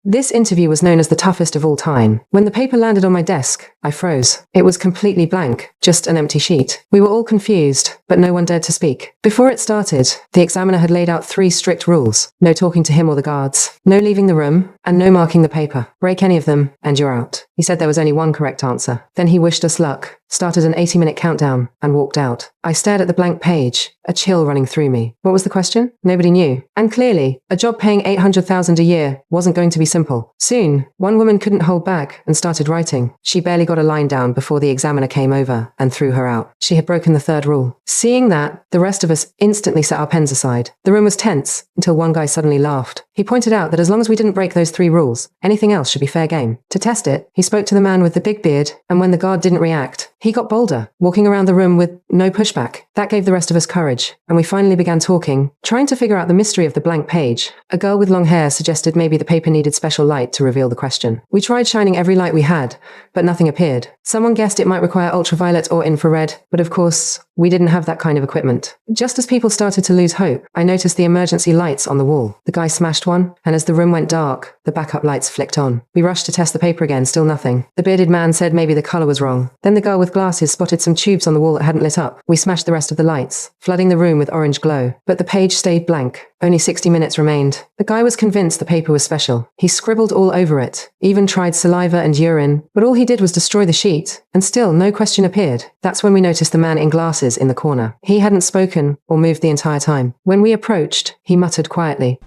This interview was known as the toughest of all time. When the paper landed on my desk, I froze. It was completely blank, just an empty sheet. We were all confused, but no one dared to speak. Before it started, the examiner had laid out 3 strict rules. No talking to him or the guards, no leaving the room, and no marking the paper. Break any of them, and you're out. He said there was only one correct answer. Then he wished us luck, started an 80-minute countdown, and walked out. I stared at the blank page, a chill running through me. What was the question? Nobody knew. And clearly, a job paying $800,000 a year wasn't going to be simple. Soon, one woman couldn't hold back and started writing. She barely got a line down before the examiner came over and threw her out. She had broken the 3rd rule. Seeing that, the rest of us instantly set our pens aside. The room was tense until one guy suddenly laughed. He pointed out that as long as we didn't break those 3 rules, anything else should be fair game. To test it, he spoke to the man with the big beard, and when the guard didn't react, he got bolder, walking around the room with no pushback. That gave the rest of us courage, and we finally began talking, trying to figure out the mystery of the blank page. A girl with long hair suggested maybe the paper needed special light to reveal the question. We tried shining every light we had, but nothing appeared. Someone guessed it might require ultraviolet or infrared, but of course, we didn't have that kind of equipment. Just as people started to lose hope, I noticed the emergency lights on the wall. The guy smashed one, and as the room went dark, the backup lights flicked on. We rushed to test the paper again, still nothing. The bearded man said maybe the color was wrong. Then the girl with glasses spotted some tubes on the wall that hadn't lit up. We smashed the rest of the lights, flooding the room with orange glow. But the page stayed blank. Only 60 minutes remained. The guy was convinced the paper was special. He scribbled all over it, even tried saliva and urine, but all he did was destroy the sheet, and still no question appeared. That's when we noticed the man in glasses in the corner. He hadn't spoken or moved the entire time. When we approached, he muttered quietly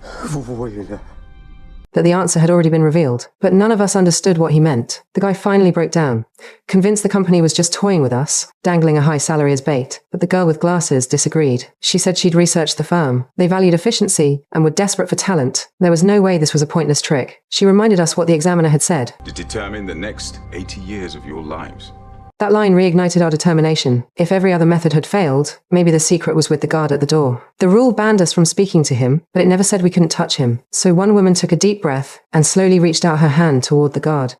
that the answer had already been revealed, but none of us understood what he meant. The guy finally broke down, convinced the company was just toying with us, dangling a high salary as bait. But the girl with glasses disagreed. She said she'd researched the firm. They valued efficiency and were desperate for talent. There was no way this was a pointless trick. She reminded us what the examiner had said. To determine the next 80 years of your lives. That line reignited our determination. If every other method had failed, maybe the secret was with the guard at the door. The rule banned us from speaking to him, but it never said we couldn't touch him. So one woman took a deep breath and slowly reached out her hand toward the guard.